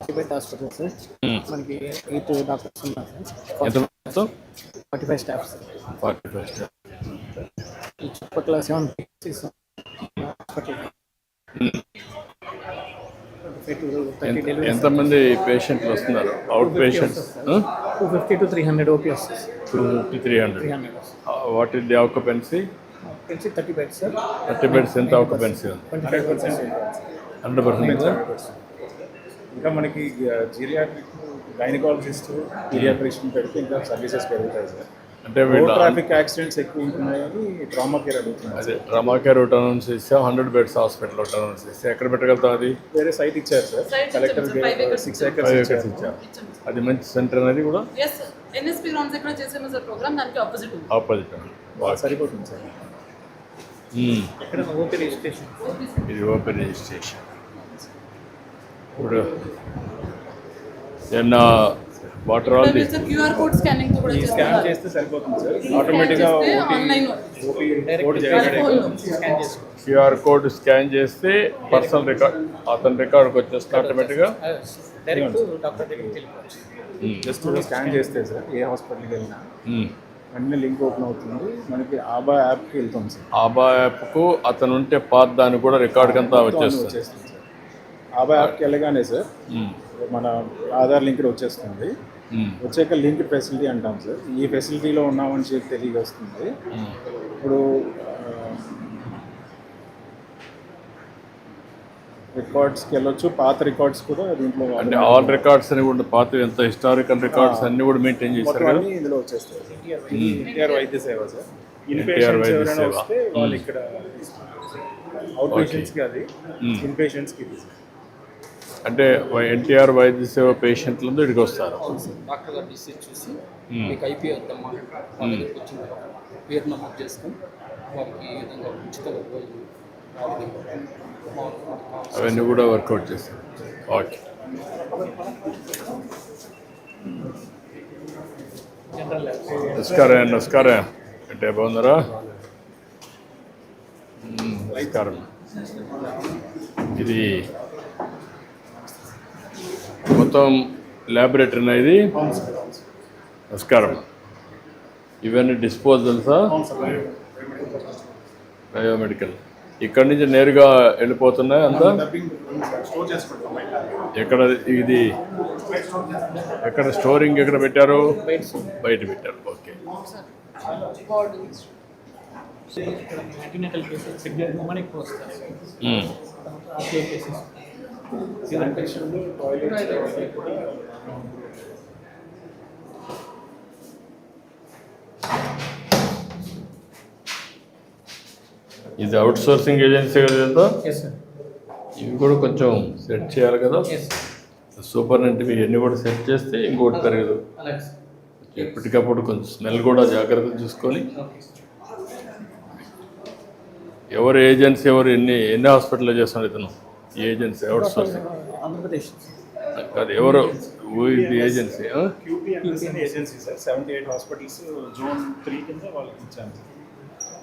Private hospital sir. మనకి 8 doctors ఉన్నారు ఎంత సార్. 45 staff sir. 45 స్టాఫ్. ఈ చుట్టుపక్కల 7 హాస్పిటల్. ఎంతమంది పేషెంట్లు వస్తున్నారు? అవుట్ పేషెంట్స్ 250 to 300 ఓపీ వస్తుంది sir. 250, 300. What is the occupancy? 30 beds sir. 30 beds. ఎంత ఆక్యుపెన్సీ ఉంది? 25%. 100%. ఇంకా మనకి జీరియాట్రిక్, గైనకాలజిస్ట్, పీడియాట్రిషియన్ పెడితే ఇంకా సర్వీసెస్ పెరుగుతాయి సార్. అంటే ట్రాఫిక్ యాక్సిడెంట్స్ ఎక్కువ ఉంటున్నాయని ట్రామా కేర్ అడుగుతున్నాం. అదే ట్రామా కేర్ అనౌన్స్ చేసాం. 100 బెడ్స్ హాస్పిటల్ అనౌన్స్ చేస్తే ఎక్కడ పెట్టగలుగుతాం? అది వేరే సైట్ ఇచ్చారు సార్. కలెక్టర్ 6 acres ఇచ్చారు. అది మంచి సెంటర్ అనేది కూడా ఎన్ఎస్పీ గ్రౌండ్స్ ఇక్కడ చేసాము సార్ ప్రోగ్రామ్. దానికి ఆపోజిట్ సరిపోతుంది సార్. ఇక్కడ ఓపీ రిజిస్ట్రేషన్. ఇది ఓపెన్ రిజిస్ట్రేషన్. ఇప్పుడు ఏమన్నా water all the QR code scanning తో కూడా స్కాన్ చేస్తే సరిపోతుంది సార్. ఆటోమేటిక్గా online OP QR code scan చేస్తే పర్సనల్ రికార్డ్ అతని రికార్డ్కి వచ్చేస్తే ఆటోమేటిక్గా డైరెక్ట్ డాక్టర్ దగ్గరికి వెళ్ళిపోవచ్చు. జస్ట్ స్కాన్ చేస్తే సార్ ఏ హాస్పిటల్కి వెళ్ళినా వెంటనే లింక్ ఓపెన్ అవుతుంది. మనకి ఆబా యాప్కి వెళ్తాం సార్. ఆబా యాప్కు అతను ఉంటే పాత దాన్ని కూడా రికార్డ్ అంతా వచ్చేస్తుంది సార్. ఆబా యాప్కి వెళ్ళగానే సార్ మన ఆధార్ లింక్ వచ్చేస్తుంది. వచ్చాక లింక్ ఫెసిలిటీ అంటాం సార్. ఈ ఫెసిలిటీలో ఉన్నామని చెప్పి తెలియ వస్తుంది. ఇప్పుడు రికార్డ్స్కి వెళ్ళొచ్చు. పాత రికార్డ్స్ కూడా దీంట్లో అంటే ఆల్ రికార్డ్స్ అని కూడా పాత ఎంత హిస్టారికల్ రికార్డ్స్ అన్ని కూడా మెయింటైన్ చేస్తారు కదా. ఇందులో వచ్చేస్తాయి. ఎన్టీఆర్ వైద్య సేవ సార్. ఎన్టీఆర్ వైద్య సేవ వాళ్ళు ఇక్కడ అవుట్ పేషెంట్స్కి, అది ఇన్ పేషెంట్స్కి ఇది అంటే ఎన్టీఆర్ వైద్య సేవ పేషెంట్లందరూ ఇక్కడికి వస్తారు. డాక్టర్ గారు డిసీజ్ చూసి మీకు ఐపీ వద్దామా వచ్చిన పేరు నమోదు చేసుకొని వారికి ఈ విధంగా ఉచితంగా అవన్నీ కూడా వర్కౌట్ చేస్తారు. ఓకే. నమస్కారం. అంటే బాగున్నారా? నమస్కారం. ఇది మొత్తం ల్యాబొరేటరీనా ఇది? నమస్కారం. ఇవన్నీ డిస్పోజల్సా? బయోమెడికల్. ఇక్కడి నుంచి నేరుగా వెళ్ళిపోతున్నాయి అంతా? ఎక్కడ ఇది ఎక్కడ స్టోరింగ్ ఎక్కడ పెట్టారు? బయట పెట్టారు. ఓకే. ఇది అవుట్ సోర్సింగ్ ఏజెన్సీ కదా? ఇవి కూడా కొంచెం సెట్ చేయాలి కదా. సూపరింటెండెంట్ ఇవన్నీ కూడా సెట్ చేస్తే ఇంకోటి పెరగదు. ఎప్పటికప్పుడు కొంచెం స్మెల్ కూడా జాగ్రత్త చూసుకొని. ఎవరు ఏజెన్సీ ఎవరు ఎన్ని హాస్పిటల్లో చేస్తున్నారు ఇతను? ఈ ఏజెన్సీ అవుట్ సోర్సింగ్ ఆంధ్రప్రదేశ్ అది ఎవరు? ఇది agency agency sir. 78 hospitals zone 3 కింద వాళ్ళకి ఇచ్చాను.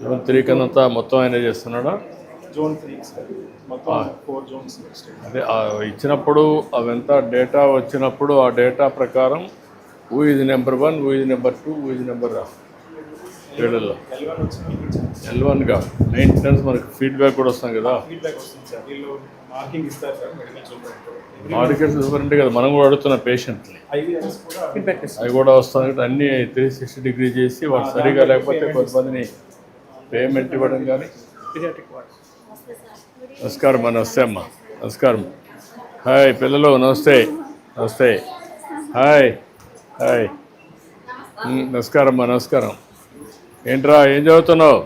జోన్ 3 కింద మొత్తం ఆయన చేస్తున్నాడా? Zone 3 sir. మొత్తం 4 జోన్స్. అదే ఇచ్చినప్పుడు అవంతా డేటా వచ్చినప్పుడు ఆ డేటా ప్రకారం ఊ ఇది నెంబర్ 1, ఊ ఇది నెంబర్ 2, ఊ ఇది నెంబర్ 7లో L1గా మెయింటెనెన్స్ మనకు ఫీడ్బ్యాక్ కూడా వస్తాం కదా. ఫీడ్బ్యాక్ వస్తుంది సార్. వీళ్ళు మార్కింగ్ ఇస్తారు సార్. మార్కెట్ సూపరింటే కదా మనం కూడా అడుగుతున్న పేషెంట్ని అవి కూడా వస్తుంది. అన్నీ 360 డిగ్రీ చేసి వాళ్ళు సరిగా లేకపోతే కొంతమందిని పేమెంట్ ఇవ్వడం కానీ. నమస్కారం. నమస్తే అమ్మా. నమస్కారం. హాయ్ పిల్లలు. నమస్తే. నమస్తే. హాయ్. హాయ్. నమస్కారం అమ్మా. నమస్కారం. ఏంట్రా ఏం చదువుతున్నావు?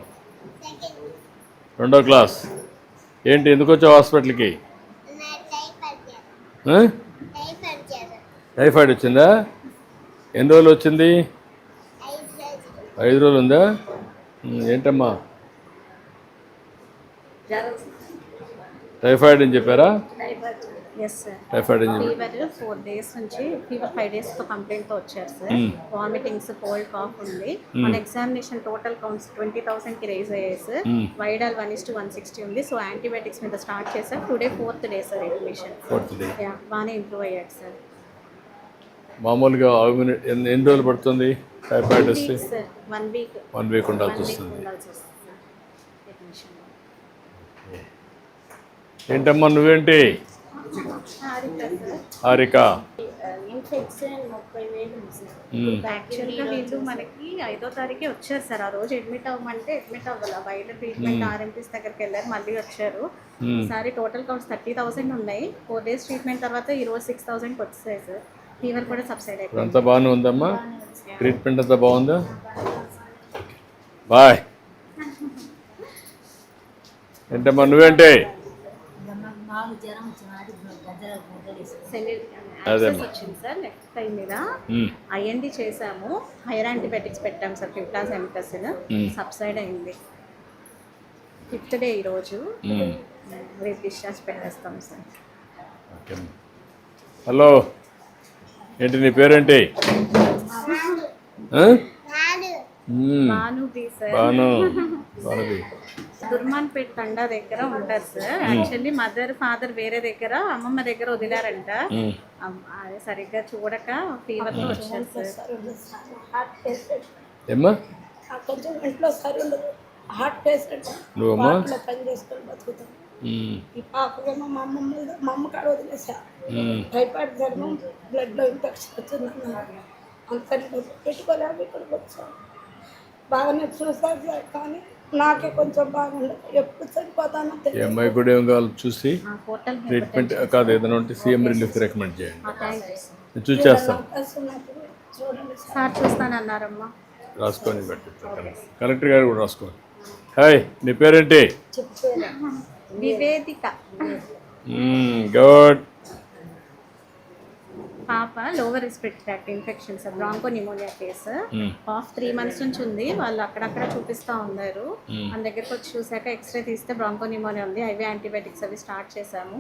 2వ క్లాస్. ఏంటి ఎందుకు వచ్చావు హాస్పిటల్కి? టైఫాయిడ్ వచ్చిందా? ఎన్ని రోజులు వచ్చింది? 5 రోజులు ఉందా? ఏంటమ్మా టైఫాయిడ్ అని చెప్పారా? ఎస్ సార్ టైఫాయిడ్ అని చెప్పి ఫీవర్ 4 days నుంచి ఫీవర్ 5 days తో కంప్లైంట్ తో వచ్చారు సార్. వామిటింగ్స్, కోల్డ్, కాఫ్ ఉంది. మన ఎగ్జామినేషన్ టోటల్ కౌంట్స్ 20,000 కి రేజ్ అయ్యాయి సార్. వైడల్ 1:160 ఉంది. సో యాంటీబయాటిక్స్ మీద స్టార్ట్ చేశారు. Today 4th day sir admission. 4th day. బాగానే ఇంప్రూవ్ అయ్యాడు సార్. మామూలుగా ఎన్ని రోజులు పడుతుంది టైఫాయిడ్ వస్తే? సార్ 1 week 1 week ఉండాల్సి వస్తుంది. ఉండాల్సి వస్తుంది సార్ అడ్మిషన్. ఏంటమ్మా నువ్వేంటి? హారిక. ఇన్ఫెక్షన్ 30,000 ఉంది సార్. యాక్చువల్గా వీళ్ళు మనకి 5వ తారీఖే వచ్చారు సార్. ఆ రోజు అడ్మిట్ అవ్వమంటే అడ్మిట్ అవ్వాలి. బయట ట్రీట్మెంట్ ఆర్ఎంపీస్ దగ్గరికి వెళ్ళారు, మళ్ళీ వచ్చారు. ఈసారి టోటల్ కౌంట్స్ 30,000 ఉన్నాయి. 4 days ట్రీట్మెంట్ తర్వాత ఈ రోజు 6,000కి వచ్చాయి సార్. ఫీవర్ కూడా సబ్సైడ్ అయిపోయింది. అంతా బాగానే ఉందమ్మా? ట్రీట్మెంట్ అంతా బాగుందా? బాయ్. ఏంటమ్మా నువ్వేంటి? యాక్సెస్ వచ్చింది సార్ నెక్స్ట్ టైం మీద. ఐఎన్డి చేసాము, హైయర్ యాంటీబయాటిక్స్ పెట్టాము సార్. ఫిఫ్టాస్ ఎంటసిన్ సబ్సైడ్ అయింది. 5th day ఈరోజు. రేపు డిశ్చార్జ్ పెట్టేస్తాం సార్. ఓకే. హలో, ఏంటి నీ పేరేంటి? భానుది సార్. భానుది. దుర్మాన్పేట్ తండా దగ్గర ఉంటారు సార్. యాక్చువల్లీ మదర్ ఫాదర్ వేరే దగ్గర, అమ్మమ్మ దగ్గర వదిలారంట. అది సరిగ్గా చూడక ఫీవర్ తో వచ్చారు సార్. ఏమ్మా? కొంచెం ఇంట్లో సరి ఉండదు. హార్ట్ పేషెంట్ నువ్వమ్మా? పని చేసుకొని బతుకుతాం. ఈ పాపకేమో మా అమ్మ కాడ వదిలేసా. టైఫాయిడ్ జ్వరం, బ్లడ్లో ఇన్ఫెక్షన్ వచ్చిందన్నారు. అంతని పెట్టుకోలేక ఇక్కడికి వచ్చాను. బాగానే చూసారు సార్, కానీ నాకే కొంచెం బాగుండదు. ఎప్పుడు చనిపోతానో ఈ అమ్మాయి కూడా ఏం కావాలి చూసి ట్రీట్మెంట్ కాదు, ఏదైనా ఉంటే సీఎం రిలీఫ్ రికమెండ్ చేయండి. నేను చూసేస్తాను. చూడండి సార్ చూస్తానన్నారమ్మా. రాసుకొని పెట్టిస్తాను. కలెక్టర్ గారు కూడా రాసుకోండి. హాయ్, నీ పేరేంటి? వివేదిక. గుడ్. పాప lower respiratory tract infection sir, bronchopneumonia case. Cough 3 months నుంచి ఉంది. వాళ్ళు అక్కడక్కడ చూపిస్తూ ఉన్నారు. మన దగ్గరకు వచ్చి చూసాక ఎక్స్రే తీస్తే బ్రాంకో నిమోనియా ఉంది. ఐవీ యాంటీబయాటిక్స్ అవి స్టార్ట్ చేసాము.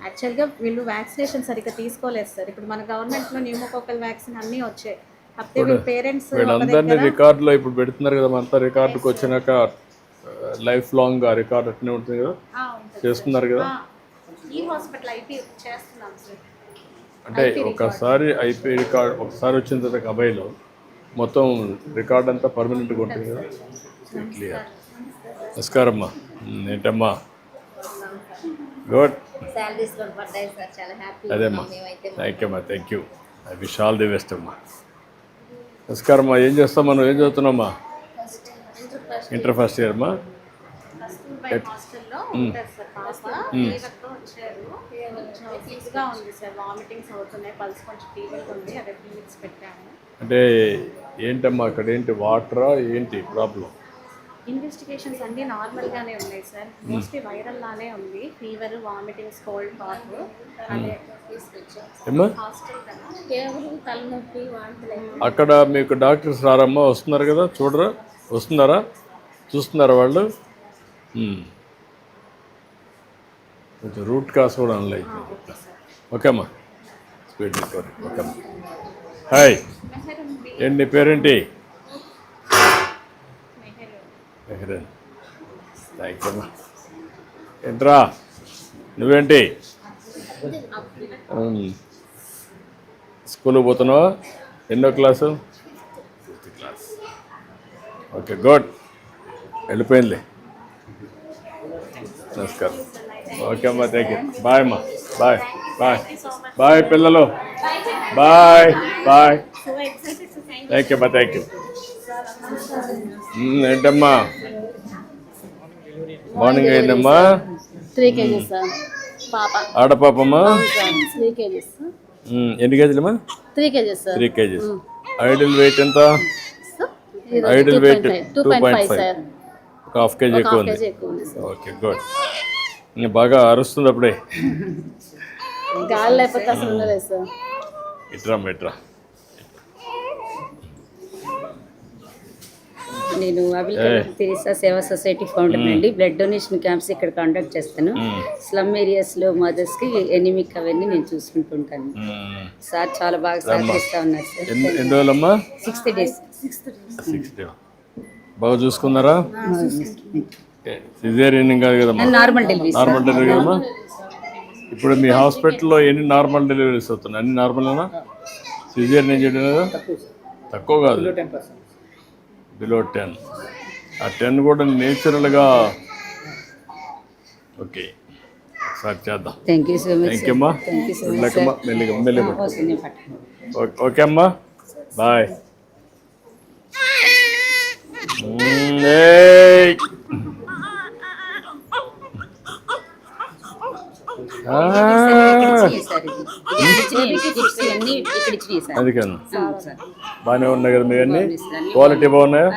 యాక్చువల్గా వీళ్ళు వ్యాక్సినేషన్ సరిగ్గా తీసుకోలేదు సార్. ఇప్పుడు మన గవర్నమెంట్లో న్యూమోకోకల్ వ్యాక్సిన్ అన్నీ వచ్చాయి. కాకపోతే వీళ్ళ పేరెంట్స్ వీళ్ళందరినీ రికార్డులో ఇప్పుడు పెడుతున్నారు కదా, అంతా రికార్డుకి వచ్చినాక లైఫ్ లాంగ్ ఆ రికార్డ్ అట్నే ఉంటుంది కదా, చేస్తున్నారు కదా. ఈ హాస్పిటల్ ఐపీ చేస్తున్నాం సార్. అంటే ఒకసారి ఐపీ రికార్డ్ ఒకసారి వచ్చిన తర్వాత అబ్బాయిలో మొత్తం రికార్డ్ అంతా పర్మనెంట్గా ఉంటుంది కదా. క్లియర్. నమస్కారం అమ్మా. ఏంటమ్మా? గుడ్. అదేమ్మా. థ్యాంక్ యూ అమ్మా. Thank you. I wish all the best అమ్మా. నమస్కారం అమ్మా. ఏం చేస్తామా? నువ్వు ఏం చదువుతున్నామ్మా? ఇంటర్ ఫస్ట్ ఇయర్ అమ్మా. హాస్టల్లో ఉంటారు సార్. పాప ఫీవర్తో వచ్చారు. కొంచెం ఫీజ్గా ఉంది సార్. వామిటింగ్స్ అవుతున్నాయి, పల్స్ కొంచెం ఫీవర్ ఉంది. అదే క్లినిక్స్ పెట్టాము. అంటే ఏంటమ్మా అక్కడ ఏంటి వాటరా ఏంటి ప్రాబ్లం? ఇన్వెస్టిగేషన్స్ అన్నీ నార్మల్గానే ఉన్నాయి సార్. మోస్ట్లీ వైరల్ లానే ఉంది. ఫీవర్, వామిటింగ్స్, కోల్డ్, కాఫ్ అదే తీసుకొచ్చాం. హాస్టల్ కదా, కేవలం తలనొప్పి, వాంతులు. అక్కడ మీకు డాక్టర్స్ రారమ్మా? వస్తున్నారు కదా, చూడరా? వస్తున్నారా? చూస్తున్నారా వాళ్ళు? కొంచెం రూట్ కాస్ కూడా అనలే. ఓకే అమ్మా. Speed recovery. ఓకే అమ్మా. హాయ్, ఏంటి నీ పేరేంటి? మెహరన్. థ్యాంక్ యూ అమ్మా. ఏంట్రా నువ్వేంటి? స్కూల్కి పోతున్నావా? ఎన్నో class? 5th class. Okay, good. వెళ్ళిపోయిందిలే. నమస్కారం. ఓకే అమ్మా. Thank you. బాయ్ అమ్మా. బాయ్ బాయ్ బాయ్ పిల్లలు. Bye bye. థ్యాంక్ యూ అమ్మా. Thank you. ఏంటమ్మా మార్నింగ్ అయిందమ్మా? 3 kgs సార్. పాప ఆడపాపమ్మా? 3 kgs. ఎన్ని కేజీలమ్మా? 3 kgs sir. 3 kgs. Ideal weight ఎంత? Ideal weight 2.5 sir. ఒక హాఫ్ కేజీ ఎక్కువ ఉంది. Okay, good. బాగా అరుస్తుంది అప్పుడే. గాలి లేకపోతే అసలు ఉండలేదు సార్. ఇట్రా ఇట్రా. నేను అబిల్ తెరీసా సేవా సొసైటీ ఫౌండర్ అండి. బ్లడ్ డొనేషన్ క్యాంప్స్ ఇక్కడ కండక్ట్ చేస్తాను. స్లమ్ ఏరియాస్లో మదర్స్కి ఎనిమిక్ అవన్నీ నేను చూసుకుంటుంటాను. సార్ చాలా బాగా సహకరిస్తూ ఉన్నారు సార్. ఎన్ని రోజులమ్మా? 60 days. 6 days. బాగా చూసుకున్నారా? సిజేరియన్ కాదు కదమ్మా, నార్మల్ డెలివరీ. నార్మల్ డెలివరీ కదమ్మా. ఇప్పుడు మీ హాస్పిటల్లో ఎన్ని నార్మల్ డెలివరీస్ అవుతున్నాయి? అన్ని నార్మల్నా? సిజేరియన్ ఏం చేయడం లేదా? తక్కువ కాదు, బిలో 10. ఆ 10 కూడా నేచురల్గా. ఓకే, సార్ చేద్దాం. Thank you so much. Thank you అమ్మా. వెళ్ళకమ్మా, మెల్లిగా ఓకే అమ్మా, బాయ్. అది కాదు, బాగానే ఉన్నాయి కదా మీ అన్నీ? క్వాలిటీ బాగున్నాయా?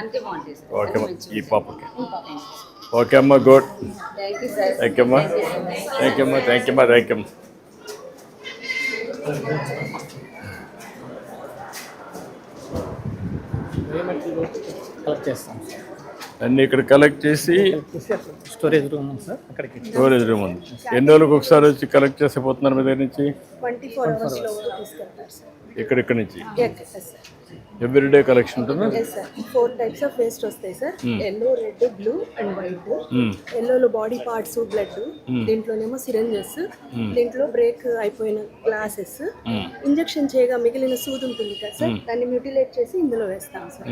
ఓకే అమ్మా, ఈ పాపకి ఓకే అమ్మా, గుడ్. థ్యాంక్ యూ అమ్మా, థ్యాంక్ యూ అమ్మా, థ్యాంక్ యూ అమ్మా, థ్యాంక్ యూ అమ్మా. కలెక్ట్ చేస్తాం అన్నీ ఇక్కడ కలెక్ట్ చేసి స్టోరేజ్ రూమ్ ఉంది సార్, అక్కడికి స్టోరేజ్ రూమ్ ఉంది. ఎన్ని రోజులకు ఒకసారి వచ్చి కలెక్ట్ చేసి పోతున్నారు మీ దగ్గర నుంచి? 24 hours లో తీసుకెళ్తారు సార్. ఇక్కడ నుంచి సార్ ఎవ్రీడే కలెక్షన్ ఉంటుందా? Yes sir. 4 types of waste వస్తాయి sir. Yellow, red, blue and white. ఎల్లోలో బాడీ పార్ట్స్, బ్లడ్. దీంట్లోనేమో సిరంజెస్, దీంట్లో బ్రేక్ అయిపోయిన గ్లాసెస్, ఇంజెక్షన్ చేయగా మిగిలిన సూది ఉంటుంది కదా సార్, దాన్ని మ్యూటిలేట్ చేసి ఇందులో వేస్తాం సార్.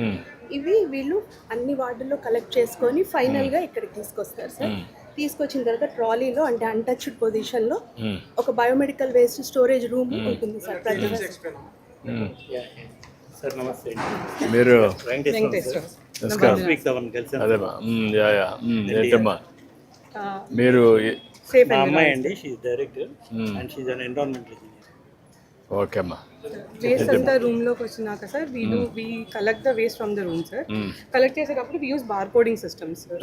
ఇవి వీళ్ళు అన్ని వార్డుల్లో కలెక్ట్ చేసుకొని ఫైనల్ గా ఇక్కడికి తీసుకొస్తారు సార్. తీసుకొచ్చిన తర్వాత ట్రాలీలో, అంటే అన్టచ్డ్ పొజిషన్ లో ఒక బయోమెడికల్ వేస్ట్ స్టోరేజ్ రూమ్ ఉంటుంది సార్. ప్రతి సార్ నమస్తే. మీరు వెంకటేశ్వర నమస్కారం. అదేమ్మా, ఏంటమ్మా మీరు? మా అమ్మాయి అండి, she director and she's an environmental engineer. Okay అమ్మా. వేస్ట్ అంతా రూమ్ లోకి వచ్చినాక sir we collect the waste from the room sir. Collect చేసేటప్పుడు we use bar coding systems sir.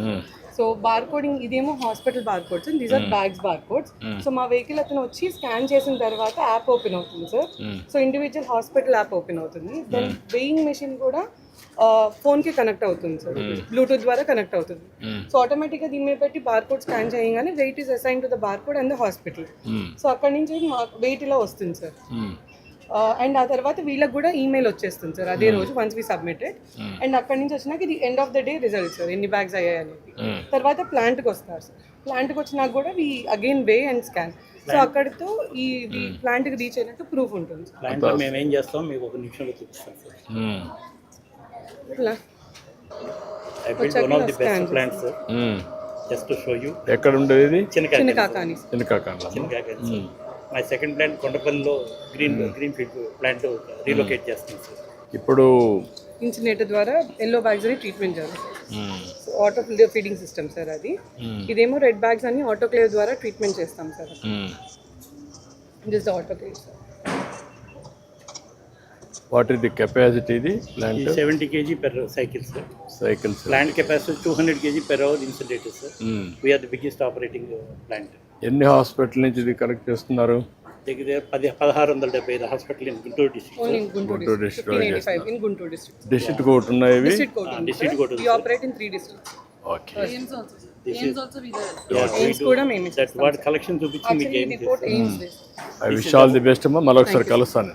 So bar coding, ఇదేమో hospital bar codes, these are bags bar codes. So మా vehicle అతను వచ్చి scan చేసిన తర్వాత app open అవుతుంది sir. So individual hospital app open అవుతుంది. Then weighing machine కూడా phone కి కనెక్ట్ అవుతుంది సార్, బ్లూటూత్ ద్వారా కనెక్ట్ అవుతుంది. సో ఆటోమేటిక్ గా దీని మీద పెట్టి బార్ కోడ్ స్కాన్ చేయగానే weight is assign to the bar code and the hospital. So అక్కడి నుంచి వెయిట్ ఇలా వస్తుంది సార్. అండ్ ఆ తర్వాత వీళ్ళకి కూడా ఈమెయిల్ వచ్చేస్తుంది సార్ అదే రోజు, వన్స్ వి సబ్మిటెడ్. అండ్ అక్కడి నుంచి వచ్చినాక ఇది end of the day result sir, ఎన్ని బ్యాగ్స్ అయ్యాయి అనేది. తర్వాత ప్లాంట్కి వస్తారు సార్. ప్లాంట్కి వచ్చినాక కూడా we again weigh and scan. So అక్కడితో ఈ ప్లాంట్కి రీచ్ అయినట్టు ప్రూఫ్ ఉంటుంది సార్. ప్లాంట్లో మేము ఏం చేస్తాం మీకు ఒక నిమిషంలో చూపిస్తాం sir. I built one of the best plants sir. Just to show you. ఎక్కడ ఉండేది ఇది? Chinnakakani. Chinnakakani. My second plant కొండపల్లిలో గ్రీన్ ఫీల్డ్ ప్లాంట్ రీలొకేట్ చేస్తాం సార్. ఇప్పుడు ఇన్సినేటర్ ద్వారా ఎల్లో బ్యాగ్స్ అని ట్రీట్మెంట్ చేస్తారు. So auto feeding system sir అది. ఇదేమో రెడ్ బ్యాగ్స్ అని ఆటోక్లేవ్ ద్వారా ట్రీట్మెంట్ చేస్తాం sir. Just autoclave sir. What is the capacity? ఇది plant 70 kg per cycle sir. Cycles. Plant capacity 200 kg per hour incinerator sir. We are the biggest operating plant. ఎన్ని hospital నుంచి ఇది collect చేస్తున్నారు? దగ్గర 1675 hospital in Guntur district. Only Guntur district. 1585 in Guntur district. District court ఉన్నాయి ఇవి? District court. We operate in 3 districts. Okay. aims also we there. Aims కూడా మేమే that what collection చూపించి మీకు ఏం report AIIMS based. I wish all the best అమ్మా. మళ్ళీ ఒకసారి కలుస్తాను.